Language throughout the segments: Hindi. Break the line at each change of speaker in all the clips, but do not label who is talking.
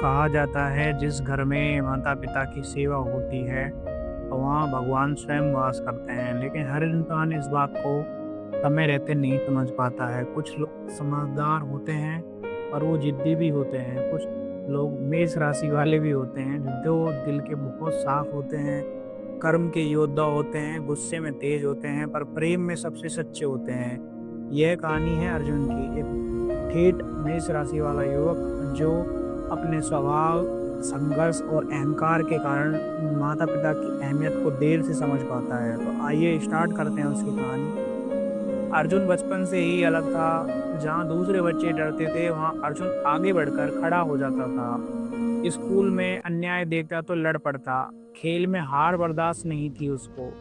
कहा जाता है जिस घर में माता-पिता की सेवा होती है, तो वहाँ भगवान स्वयं वास करते हैं। लेकिन हर इंसान इस बात को समय रहते नहीं समझ पाता है। कुछ लोग समझदार होते हैं और वो ज़िद्दी भी होते हैं। कुछ लोग मेष राशि वाले भी होते हैं जो दिल के बहुत साफ होते हैं, कर्म के योद्धा होते हैं, गुस्से में तेज होते हैं पर प्रेम में सबसे सच्चे होते हैं। यह कहानी है अर्जुन की, एक ठेठ मेष राशि वाला युवक जो अपने स्वभाव, संघर्ष और अहंकार के कारण माता-पिता की अहमियत को देर से समझ पाता है। तो आइए स्टार्ट करते हैं उसकी कहानी। अर्जुन बचपन से ही अलग था। जहाँ दूसरे बच्चे डरते थे, वहाँ अर्जुन आगे बढ़कर खड़ा हो जाता था। स्कूल में अन्याय देखता तो लड़ पड़ता। खेल में हार बर्दाश्त नहीं थी उसको।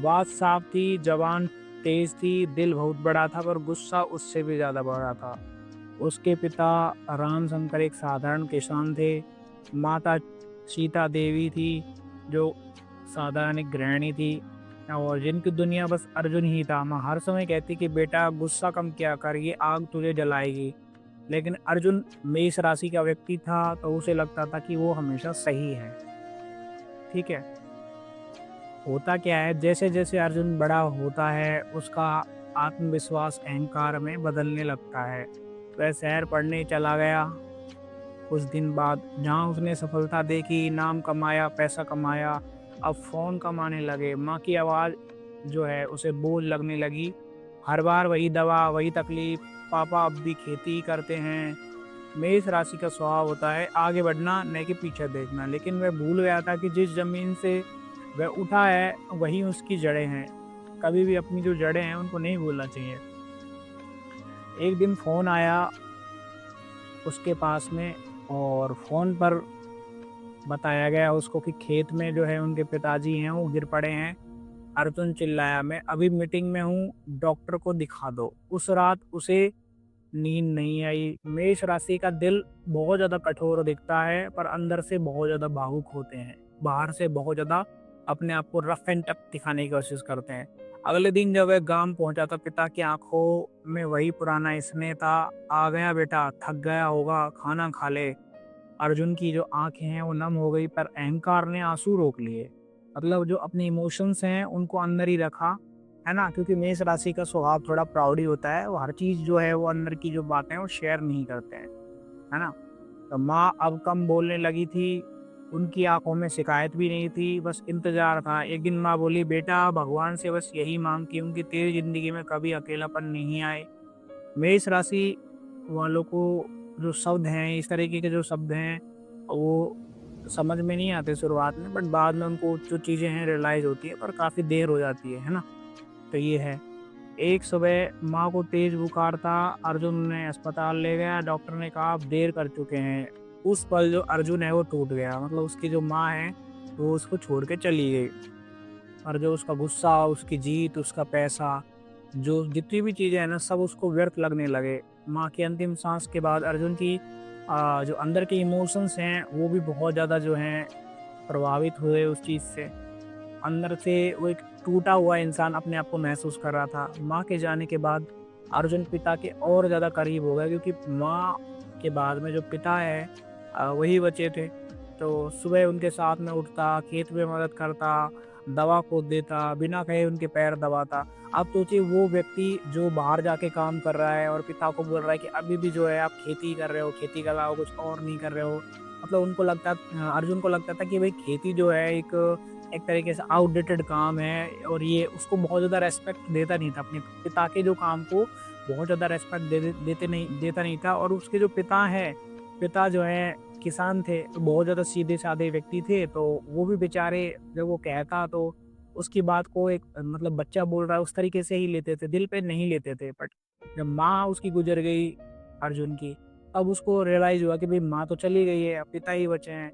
बात साफ थी, ज़बान तेज थी, दिल बहुत बड़ा था पर गुस्सा उससे भी ज़्यादा बड़ा था। उसके पिता राम शंकर एक साधारण किसान थे। माता सीता देवी थी, जो साधारण एक गृहिणी थी और जिनकी दुनिया बस अर्जुन ही था। माँ हर समय कहती कि बेटा गुस्सा कम किया कर, ये आग तुझे जलाएगी। लेकिन अर्जुन मेष राशि का व्यक्ति था, तो उसे लगता था कि वो हमेशा सही है। ठीक है? होता क्या है, जैसे-जैसे अर्जुन बड़ा होता है, उसका आत्मविश्वास अहंकार में बदलने लगता है। वह शहर पढ़ने चला गया। कुछ दिन बाद जहाँ उसने सफलता देखी, नाम कमाया, पैसा कमाया, अब फ़ोन कमाने लगे। माँ की आवाज़ जो है उसे बोझ लगने लगी। हर बार वही दवा, वही तकलीफ़, पापा अब भी खेती ही करते हैं। मेष राशि का स्वभाव होता है आगे बढ़ना, नहीं कि पीछे देखना। लेकिन वह भूल गया था कि जिस ज़मीन से वह उठा है, वहीं उसकी जड़ें हैं। कभी भी अपनी जो जड़ें हैं, उनको नहीं भूलना चाहिए। एक दिन फ़ोन आया उसके पास में और फ़ोन पर बताया गया उसको कि खेत में जो है उनके पिताजी हैं वो गिर पड़े हैं। अर्जुन चिल्लाया, मैं अभी मीटिंग में हूँ, डॉक्टर को दिखा दो। उस रात उसे नींद नहीं आई। मेष राशि का दिल बहुत ज़्यादा कठोर दिखता है पर अंदर से बहुत ज़्यादा भावुक होते हैं। बाहर से बहुत ज़्यादा अपने आप को रफ एंड टफ दिखाने की कोशिश करते हैं। अगले दिन जब वह गाँव पहुंचा तो पिता की आंखों में वही पुराना स्नेह था। आ गया बेटा, थक गया होगा, खाना खा ले। अर्जुन की जो आँखें हैं वो नम हो गई पर अहंकार ने आँसू रोक लिए। मतलब जो अपने इमोशंस हैं उनको अंदर ही रखा, है ना? क्योंकि मेष राशि का स्वभाव थोड़ा प्राउडी होता है, वो हर चीज़ जो है वो अंदर की जो बातें हैं वो शेयर नहीं करते हैं, है ना? तो माँ अब कम बोलने लगी थी, उनकी आँखों में शिकायत भी नहीं थी, बस इंतज़ार था। एक दिन माँ बोली, बेटा भगवान से बस यही माँग कि उनकी तेरी ज़िंदगी में कभी अकेलापन नहीं आए। मेष राशि वालों को जो शब्द हैं, इस तरीके के जो शब्द हैं, वो समझ में नहीं आते शुरुआत में, बट बाद में उनको जो चीज़ें हैं रियलाइज़ होती है, पर काफ़ी देर हो जाती है ना? तो ये है। एक सुबह माँ को तेज़ बुखार था, अर्जुन उन्हें अस्पताल ले गया, डॉक्टर ने कहा आप देर कर चुके हैं। उस पल जो अर्जुन है वो टूट गया, मतलब उसकी जो माँ है, वो उसको छोड़ के चली गई। और जो उसका गुस्सा, उसकी जीत, उसका पैसा, जो जितनी भी चीज़ें हैं ना, सब उसको व्यर्थ लगने लगे। माँ की अंतिम साँस के बाद अर्जुन की जो अंदर के इमोशंस हैं, वो भी बहुत ज़्यादा जो हैं प्रभावित हुए उस चीज़ से। अंदर से वो एक टूटा हुआ इंसान अपने आप को महसूस कर रहा था। माँ के जाने के बाद अर्जुन पिता के और ज़्यादा करीब हो गया क्योंकि माँ के बाद में जो पिता है वही बचे थे। तो सुबह उनके साथ में उठता, खेत में मदद करता, दवा खोद देता, बिना कहे उनके पैर दबाता। आप सोचिए वो व्यक्ति जो बाहर जाके काम कर रहा है और पिता को बोल रहा है कि अभी भी जो है आप खेती कर रहे हो, खेती के अलावा कुछ और नहीं कर रहे हो। मतलब उनको लगता अर्जुन को लगता था कि भाई खेती जो है एक तरीके से आउटडेटेड काम है और ये उसको बहुत ज़्यादा रेस्पेक्ट देता नहीं था। अपने पिता के जो काम को बहुत ज़्यादा रेस्पेक्ट देता नहीं था और उसके जो पिता जो हैं किसान थे, तो बहुत ज़्यादा सीधे-साधे व्यक्ति थे, तो वो भी बेचारे जब वो कहता तो उसकी बात को एक मतलब बच्चा बोल रहा है उस तरीके से ही लेते थे, दिल पे नहीं लेते थे। बट जब माँ उसकी गुज़र गई अर्जुन की, अब उसको रियलाइज़ हुआ कि भई माँ तो चली गई है, अब पिता ही बचे हैं।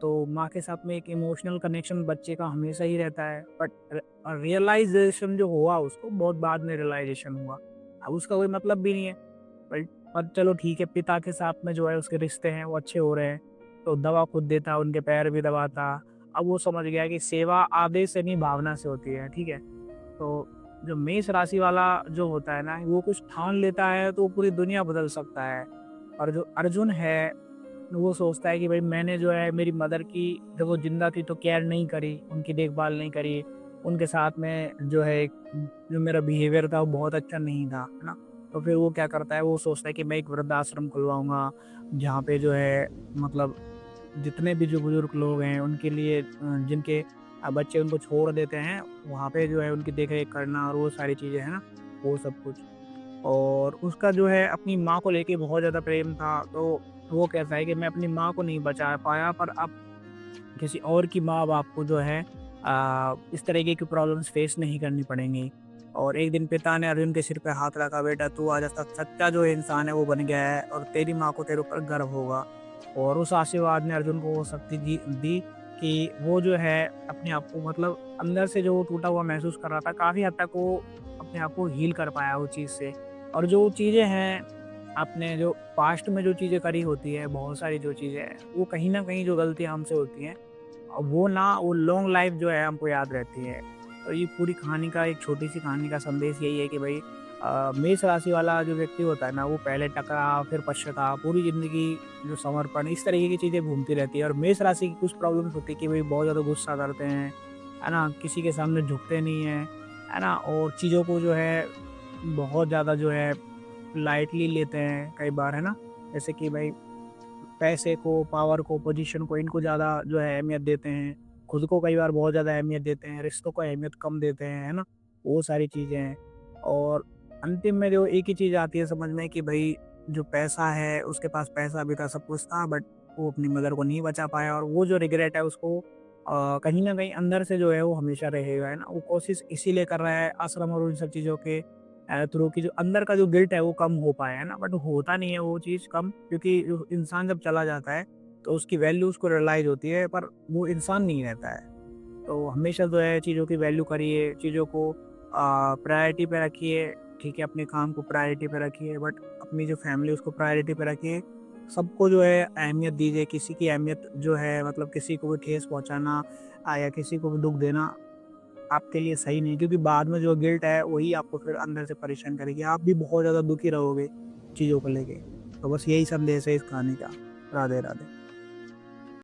तो माँ के साथ में एक इमोशनल कनेक्शन बच्चे का हमेशा ही रहता है। बट रियलाइज़ेशन जो हुआ उसको बहुत बाद में रियलाइज़ेशन हुआ। अब उसका कोई मतलब भी नहीं है। बट पर चलो ठीक है, पिता के साथ में जो है उसके रिश्ते हैं वो अच्छे हो रहे हैं। तो दवा खुद देता, उनके पैर भी दबाता। अब वो समझ गया कि सेवा आदेश से नहीं भावना से होती है, ठीक है? तो जो मेष राशि वाला जो होता है ना, वो कुछ ठान लेता है तो वो पूरी दुनिया बदल सकता है। और जो अर्जुन है वो सोचता है कि भाई मैंने जो है मेरी मदर की, जब वो ज़िंदा थी तो केयर नहीं करी, उनकी देखभाल नहीं करी, उनके साथ में जो है जो मेरा बिहेवियर था वो बहुत अच्छा नहीं था, है ना? तो फिर वो क्या करता है, वो सोचता है कि मैं एक वृद्धाश्रम खुलवाऊँगा, जहाँ पे जो है मतलब जितने भी जो बुजुर्ग लोग हैं उनके लिए जिनके बच्चे उनको छोड़ देते हैं, वहाँ पे जो है उनकी देख-रेख करना और वो सारी चीज़ें, है ना? वो सब कुछ। और उसका जो है अपनी माँ को लेके बहुत ज़्यादा प्रेम था, तो वो कहता है कि मैं अपनी माँ को नहीं बचा पाया, पर अब किसी और की माँ-बाप को जो है इस तरीके की प्रॉब्लम्स फेस नहीं करनी पड़ेंगी। और एक दिन पिता ने अर्जुन के सिर पे हाथ रखा, बेटा तू आज सच्चा जो इंसान है वो बन गया है और तेरी माँ को तेरे ऊपर गर्व होगा। और उस आशीर्वाद ने अर्जुन को वो शक्ति दी कि वो जो है अपने आप को मतलब अंदर से जो वो टूटा हुआ महसूस कर रहा था, काफ़ी हद तक वो अपने आप को हील कर पाया उस चीज़ से। और जो चीज़ें हैं, आपने जो पास्ट में जो चीज़ें करी होती है, बहुत सारी जो चीज़ें हैं, वो कहीं न कहीं जो गलतियाँ हमसे होती हैं, वो लॉन्ग लाइफ जो है हमको याद रहती है। तो ये पूरी कहानी का एक छोटी-सी कहानी का संदेश यही है कि भई मेष राशि वाला जो व्यक्ति होता है ना, वो पहले टकरा, फिर पश्चाताप, पूरी ज़िंदगी जो समर्पण, इस तरीके की चीज़ें घूमती रहती है। और मेष राशि की कुछ प्रॉब्लम्स होती है कि भई बहुत ज़्यादा गुस्सा करते हैं, है ना? किसी के सामने झुकते नहीं हैं, है ना? और चीज़ों को जो है बहुत ज़्यादा जो है लाइटली लेते हैं कई बार, है ना? जैसे कि भई पैसे को, पावर को, पोजीशन को, इनको ज़्यादा जो है अहमियत देते हैं। खुद को कई बार बहुत ज़्यादा अहमियत देते हैं, रिश्तों को अहमियत कम देते हैं, है ना? वो सारी चीज़ें हैं। और अंतिम में जो एक ही चीज़ आती है समझ में कि भई जो पैसा है, उसके पास पैसा भी था, सब कुछ था, बट वो अपनी मदर को नहीं बचा पाया और वो जो रिग्रेट है उसको कहीं न कहीं अंदर से जो है वो हमेशा रहेगा, है ना? वो कोशिश इसीलिए कर रहा है आश्रम और उन सब चीज़ों के थ्रू कि जो अंदर का जो गिल्ट है वो कम हो पाए, है ना? बट होता नहीं है वो चीज़ कम, क्योंकि जो इंसान जब चला जाता है तो उसकी वैल्यू उसको रियलाइज़ होती है, पर वो इंसान नहीं रहता है। तो हमेशा जो है चीज़ों की वैल्यू करिए, चीज़ों को प्रायोरिटी पे रखिए, ठीक है? अपने काम को प्रायोरिटी पे रखिए, बट अपनी जो फैमिली उसको प्रायोरिटी पे रखिए। सबको जो है अहमियत दीजिए, किसी की अहमियत जो है मतलब किसी को भी ठेस पहुँचाना या किसी को भी दुःख देना आपके लिए सही नहीं, क्योंकि बाद में जो गिल्ट है वही आपको फिर अंदर से परेशान करेगी। आप भी बहुत ज़्यादा दुखी रहोगे चीज़ों को लेके। तो बस यही संदेश है इस कहानी का। राधे, राधे।